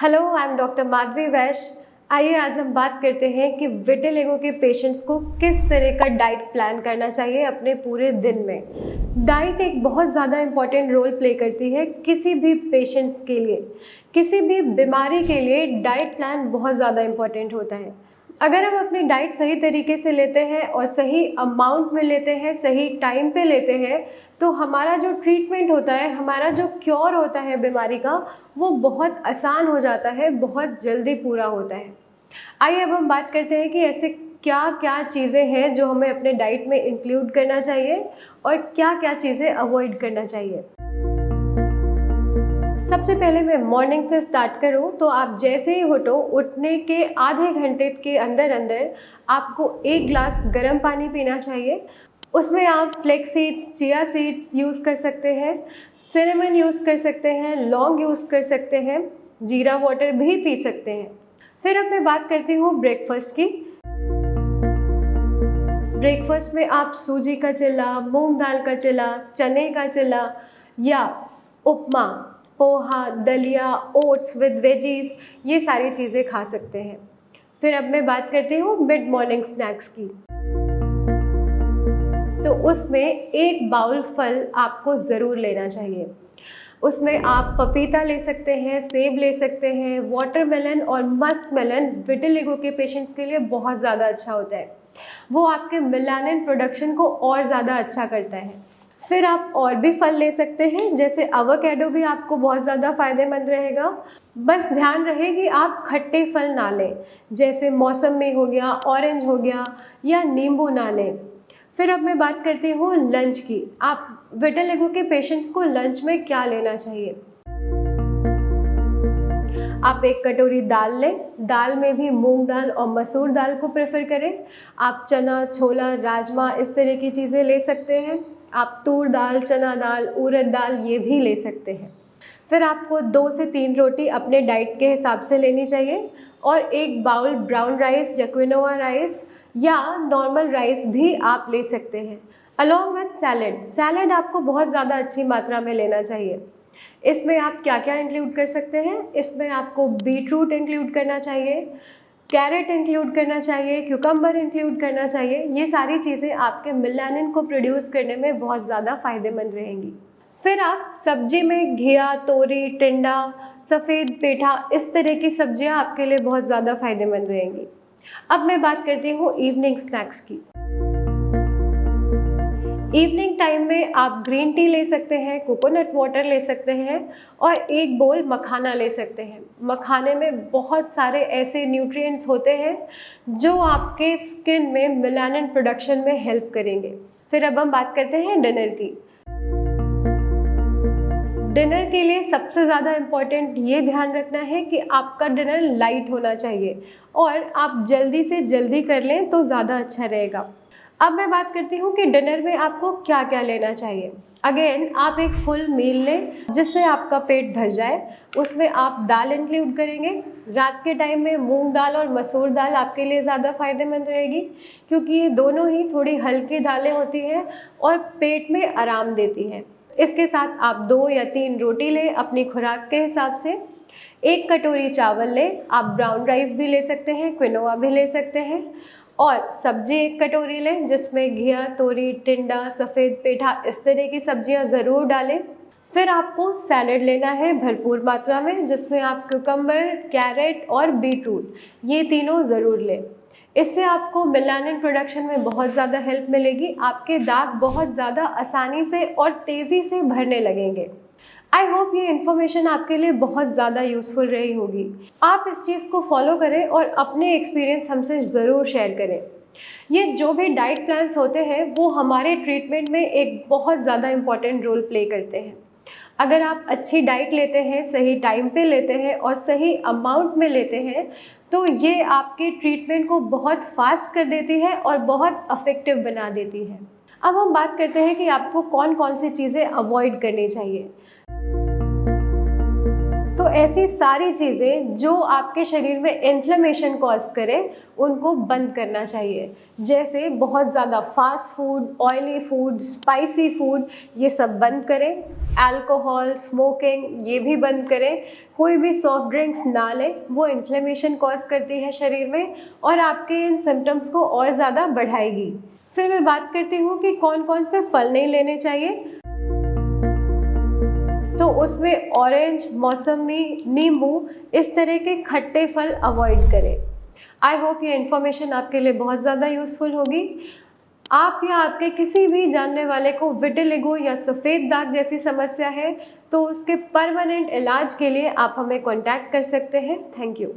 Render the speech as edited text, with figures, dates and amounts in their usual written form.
Hello, I am doctor Madhavi वैश्य। आइए आज हम बात करते हैं कि विटिलिगो के पेशेंट्स को किस तरह का डाइट प्लान करना चाहिए अपने पूरे दिन में। डाइट एक बहुत ज़्यादा इम्पॉर्टेंट रोल प्ले करती है किसी भी पेशेंट्स के लिए। किसी भी बीमारी के लिए डाइट प्लान बहुत ज़्यादा इम्पॉर्टेंट होता है। अगर हम अपनी डाइट सही तरीके से लेते हैं और सही अमाउंट में लेते हैं, सही टाइम पे लेते हैं, तो हमारा जो ट्रीटमेंट होता है, हमारा जो क्योर होता है बीमारी का, वो बहुत आसान हो जाता है, बहुत जल्दी पूरा होता है। आइए अब हम बात करते हैं कि ऐसे क्या क्या चीज़ें हैं जो हमें अपने डाइट में इंक्लूड करना चाहिए और क्या क्या चीज़ें अवॉइड करना चाहिए। सबसे पहले मैं मॉर्निंग से स्टार्ट करूं तो आप जैसे ही उठने के आधे घंटे के अंदर अंदर आपको 1 ग्लास गर्म पानी पीना चाहिए। उसमें आप flax seeds, chia seeds use कर सकते हैं, सिनेमन यूज़ कर सकते हैं, लौंग यूज़ कर सकते हैं, जीरा वाटर भी पी सकते हैं। फिर अब मैं बात करती हूँ ब्रेकफास्ट की। ब्रेकफास्ट में आप सूजी का चिल्ला, मूंग दाल का चिल्ला, चने का चिल्ला या उपमा, पोहा, दलिया, ओट्स विद वेजीज, ये सारी चीज़ें खा सकते हैं। फिर अब मैं बात करती हूँ मिड मॉर्निंग स्नैक्स की। तो उसमें 1 बाउल फल आपको ज़रूर लेना चाहिए। उसमें आप पपीता ले सकते हैं, सेब ले सकते हैं, वाटरमेलन और मस्क मेलन विटिलिगो के पेशेंट्स के लिए बहुत ज़्यादा अच्छा होता है। वो आपके मेलानिन प्रोडक्शन को और ज़्यादा अच्छा करता है। फिर आप और भी फल ले सकते हैं, जैसे एवोकाडो भी आपको बहुत ज़्यादा फ़ायदेमंद रहेगा। बस ध्यान रहे कि आप खट्टे फल ना लें, जैसे मौसमी हो गया, ऑरेंज हो गया या नींबू ना लें। फिर अब मैं बात करती हूँ लंच की। आप विटिलिगो के पेशेंट्स को लंच में क्या लेना चाहिए। आप 1 कटोरी दाल लें। दाल में भी मूंग दाल और मसूर दाल को प्रेफर करें। आप चना, छोला, राजमा इस तरह की चीज़ें ले सकते हैं। आप तूर दाल, चना दाल, उड़द दाल ये भी ले सकते हैं। फिर आपको 2 से 3 रोटी अपने डाइट के हिसाब से लेनी चाहिए और 1 बाउल ब्राउन राइस या क्विनोआ राइस या नॉर्मल राइस भी आप ले सकते हैं। Along with salad. सैलेड आपको बहुत ज़्यादा अच्छी मात्रा में लेना चाहिए। इसमें आप क्या क्या इंक्लूड कर सकते हैं। इसमें आपको बीटरूट इंक्लूड करना चाहिए, कैरेट इंक्लूड करना चाहिए, क्यूकम्बर इंक्लूड करना चाहिए। ये सारी चीज़ें आपके मेलानिन को प्रोड्यूस करने में बहुत ज़्यादा फ़ायदेमंद रहेंगी। फिर आप सब्जी में घिया, तोरी, टिंडा, सफ़ेद पेठा, इस तरह की सब्जियां आपके लिए बहुत ज़्यादा फ़ायदेमंद रहेंगी। अब मैं बात करती हूँ इवनिंग स्नैक्स की। इवनिंग टाइम में आप ग्रीन टी ले सकते हैं, कोकोनट वाटर ले सकते हैं और 1 बोल मखाना ले सकते हैं। मखाने में बहुत सारे ऐसे न्यूट्रिएंट्स होते हैं जो आपके स्किन में मेलानिन प्रोडक्शन में हेल्प करेंगे। फिर अब हम बात करते हैं डिनर की। डिनर के लिए सबसे ज़्यादा इम्पॉर्टेंट ये ध्यान रखना है कि आपका डिनर लाइट होना चाहिए और आप जल्दी से जल्दी कर लें तो ज़्यादा अच्छा रहेगा। अब मैं बात करती हूँ कि डिनर में आपको क्या क्या लेना चाहिए। अगेन आप एक फुल मील लें जिससे आपका पेट भर जाए। उसमें आप दाल इंक्लूड करेंगे। रात के टाइम में मूंग दाल और मसूर दाल आपके लिए ज़्यादा फ़ायदेमंद रहेगी क्योंकि ये दोनों ही थोड़ी हल्की दालें होती हैं और पेट में आराम देती हैं। इसके साथ आप 2 या 3 रोटी लें अपनी खुराक के हिसाब से। 1 कटोरी चावल लें। आप ब्राउन राइस भी ले सकते हैं, क्विनोआ भी ले सकते हैं और सब्जी 1 कटोरी लें जिसमें घिया, तोरी, टिंडा, सफ़ेद पेठा इस तरह की सब्जियां ज़रूर डालें। फिर आपको सैलेड लेना है भरपूर मात्रा में जिसमें आप क्यूकम्बर, कैरेट और बीटरूट ये तीनों ज़रूर लें। इससे आपको मेलानिन प्रोडक्शन में बहुत ज़्यादा हेल्प मिलेगी। आपके दाग बहुत ज़्यादा आसानी से और तेज़ी से भरने लगेंगे। आई होप ये इन्फॉर्मेशन आपके लिए बहुत ज़्यादा यूज़फुल रही होगी। आप इस चीज़ को फॉलो करें और अपने एक्सपीरियंस हमसे ज़रूर शेयर करें। ये जो भी डाइट प्लान्स होते हैं वो हमारे ट्रीटमेंट में एक बहुत ज़्यादा इम्पॉर्टेंट रोल प्ले करते हैं। अगर आप अच्छी डाइट लेते हैं, सही टाइम पे लेते हैं और सही अमाउंट में लेते हैं तो ये आपके ट्रीटमेंट को बहुत फास्ट कर देती है और बहुत इफेक्टिव बना देती है। अब हम बात करते हैं कि आपको कौन कौन सी चीज़ें अवॉइड करनी चाहिए। तो ऐसी सारी चीज़ें जो आपके शरीर में इन्फ्लेमेशन कॉज करें उनको बंद करना चाहिए। जैसे बहुत ज़्यादा fast food, oily food, spicy food, ये सब बंद करें। अल्कोहल, स्मोकिंग, ये भी बंद करें। कोई भी सॉफ्ट ड्रिंक्स ना लें, वो इन्फ्लेमेशन कॉज करती है शरीर में और आपके इन सिम्टम्स को और ज़्यादा बढ़ाएगी। फिर मैं बात करती हूँ कि कौन कौन से फल नहीं लेने चाहिए। तो उसमें ऑरेंज, मौसमी, नींबू, इस तरह के खट्टे फल अवॉइड करें। आई होप ये इन्फॉर्मेशन आपके लिए बहुत ज़्यादा यूज़फुल होगी। आप या आपके किसी भी जानने वाले को विटिलिगो या सफ़ेद दाग जैसी समस्या है तो उसके परमानेंट इलाज के लिए आप हमें कॉन्टैक्ट कर सकते हैं। Thank you.